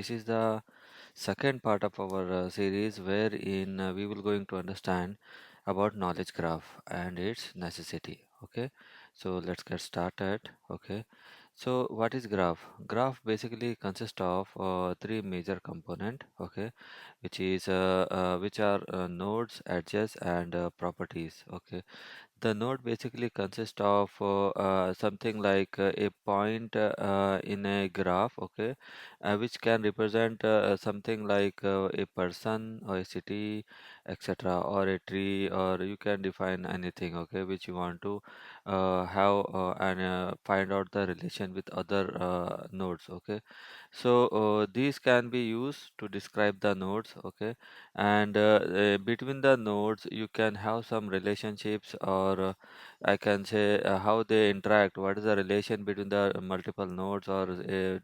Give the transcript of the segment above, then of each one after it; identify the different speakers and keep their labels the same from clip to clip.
Speaker 1: this is the second part of our series wherein we will going to understand about knowledge graph and its necessity. Okay, so let's get started. Okay, so what is graph? Graph basically consists of three major component. Okay, which are nodes, edges, and properties. Okay, the node basically consists of something like a point in a graph, okay, which can represent something like a person or a city, etc., or a tree, or you can define anything, okay, which you want to have and find out the relation with other nodes, okay. So these can be used to describe the nodes, okay, and between the nodes you can have some relationships or I can say how they interact, what is the relation between the multiple nodes or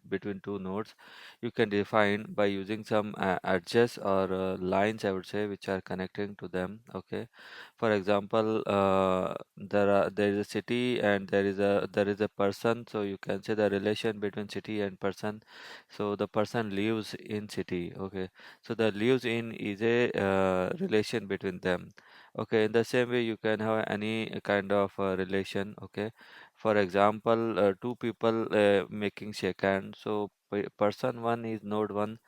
Speaker 1: between two nodes. You can define by using some edges or lines, I would say, which are connecting to them, okay. For example, there is a city and there is a person, so you can say the relation between city and person. So the person lives in city, okay. So the lives in is a relation between them. Okay, in the same way, you can have any kind of relation. Okay, for example, two people making shake hand. So person one is node one,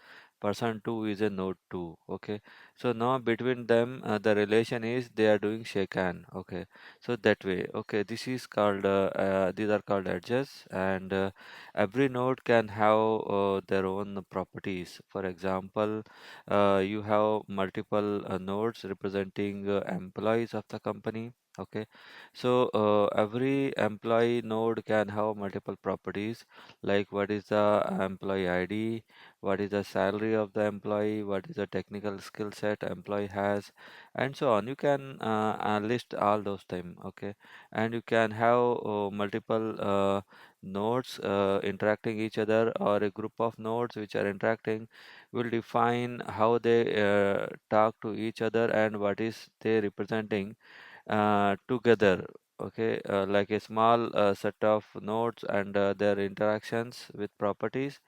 Speaker 1: person two is a node two. Okay, so now between them, the relation is they are doing shake hand. Okay, so that way. Okay, this is called these are called edges, and every node can have their own properties. For example, you have multiple nodes representing employees of the company. Okay, so every employee node can have multiple properties, like what is the employee ID, what is the salary of the employee, what is the technical skill set employee has, and so on. You can list all those things. Okay, and you can have multiple nodes interacting each other, or a group of nodes which are interacting will define how they talk to each other and what is they representing together. Okay, like a small set of nodes and their interactions with properties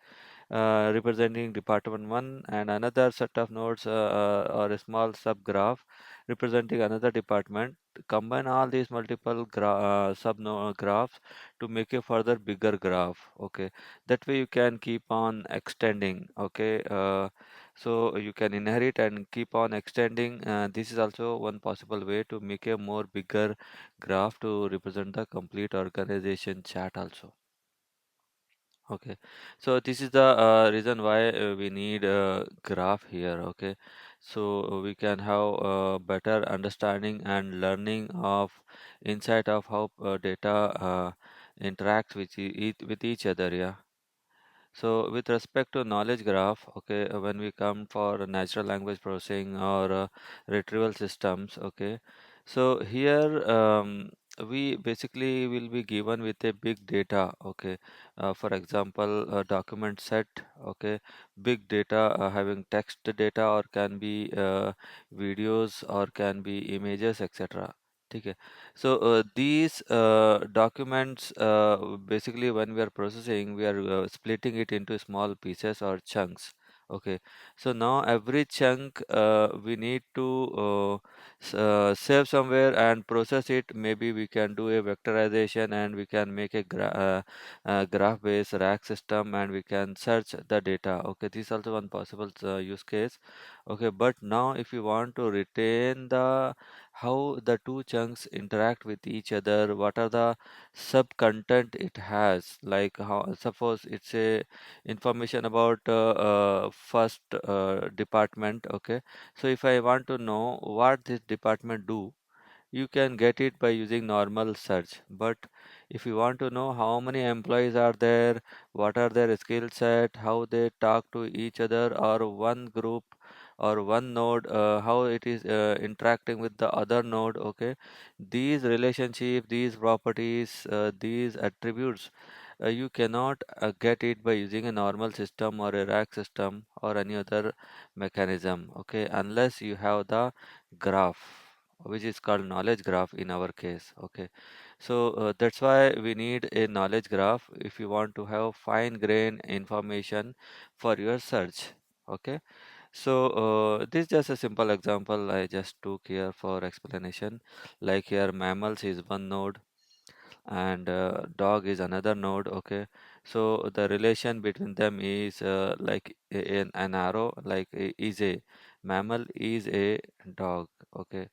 Speaker 1: representing department 1, and another set of nodes or a small subgraph representing another department. Combine all these multiple graphs to make a further bigger graph. Okay, that way you can keep on extending. Okay, so you can inherit and keep on extending. This is also one possible way to make a more bigger graph to represent the complete organization chart also. Okay, so this is the reason why we need a graph here. Okay, so we can have better understanding and learning of insight of how data interacts with with each other. Yeah. So with respect to knowledge graph, okay, when we come for natural language processing or retrieval systems, okay, so here we basically will be given with a big data, okay, for example, a document set, okay, big data having text data or can be videos or can be images, etc. Okay. So these documents basically when we are processing, we are splitting it into small pieces or chunks. Okay. So now every chunk we need to save somewhere and process it. Maybe we can do a vectorization and we can make a graph-based rack system and we can search the data. Okay. This is also one possible use case. Okay. But now if you want to retain the how the two chunks interact with each other, what are the sub content it has, like how suppose it's a information about first department. Okay, so if I want to know what this department do, you can get it by using normal search. But if you want to know how many employees are there, what are their skill set, how they talk to each other, or one group or one node, how it is interacting with the other node, okay, these relationship, these properties, these attributes, you cannot get it by using a normal system or a rack system or any other mechanism, okay, unless you have the graph. which is called knowledge graph in our case. Okay, so that's why we need a knowledge graph if you want to have fine grain information for your search. Okay, so this is just a simple example I just took here for explanation. Like here, mammals is one node and dog is another node. Okay, so the relation between them is like an arrow, like is a mammal is a dog. Okay.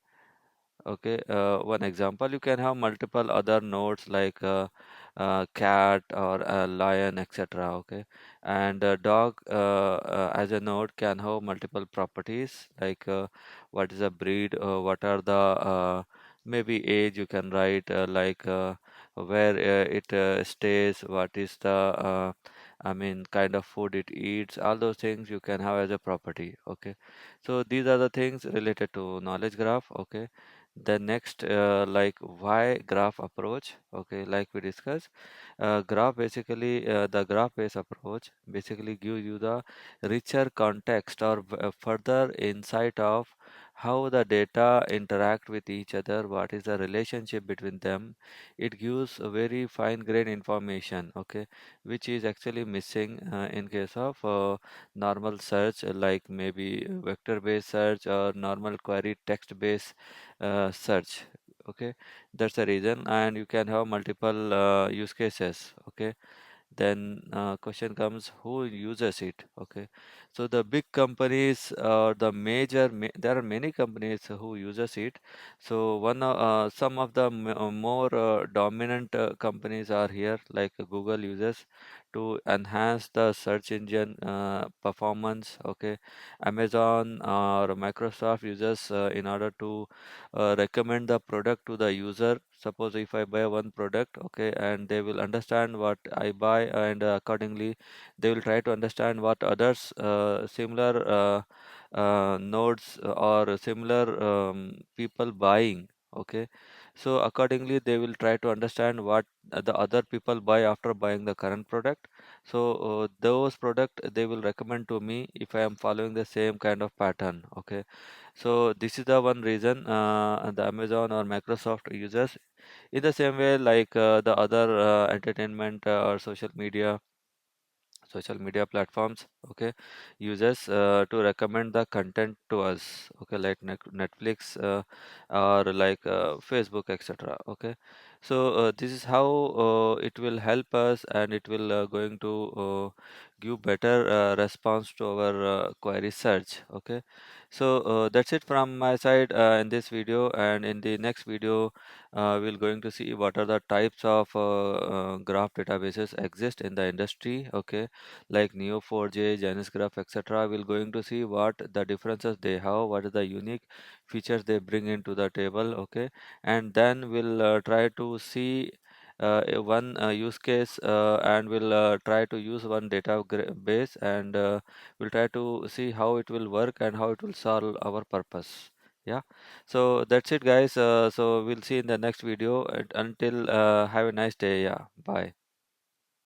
Speaker 1: Okay, one example, you can have multiple other nodes like cat or lion, etc. Okay, and dog as a node can have multiple properties like what is the breed, what are the maybe age you can write like where it stays, what is the I mean kind of food it eats, all those things you can have as a property. Okay, so these are the things related to knowledge graph. Okay, the next like why graph approach. Okay, like we discussed, graph basically the graph based approach basically gives you the richer context or further insight of how the data interact with each other, what is the relationship between them. It gives a very fine grained information. Okay, which is actually missing in case of normal search, like maybe vector based search or normal query text based search. Okay, that's the reason, and you can have multiple use cases. Okay, then question comes, who uses it? Okay, so the big companies or the there are many companies who uses it. So some of the more dominant companies are here, like Google uses to enhance the search engine performance. Okay, Amazon or Microsoft uses in order to recommend the product to the user. Suppose if I buy one product, okay, and they will understand what I buy, and accordingly they will try to understand what others similar nodes or similar people buying. Okay, so accordingly they will try to understand what the other people buy after buying the current product. So those product they will recommend to me if I am following the same kind of pattern. Okay, so this is the one reason the Amazon or Microsoft uses. In the same way, like the other entertainment or social media platforms, okay, users to recommend the content to us. Okay, like Netflix or like Facebook, etc. Okay, so this is how it will help us, and it will going to give better response to our query search. Okay, so that's it from my side in this video, and in the next video we're going to see what are the types of graph databases exist in the industry. Okay, like Neo4j, Janus Graph, etc. We're going to see what the differences they have, what are the unique features they bring into the table. Okay, and then we'll try to see one use case, and we'll try to use one database, and we'll try to see how it will work and how it will solve our purpose. Yeah, so that's it, guys. So we'll see in the next video. Until have a nice day. Yeah, bye.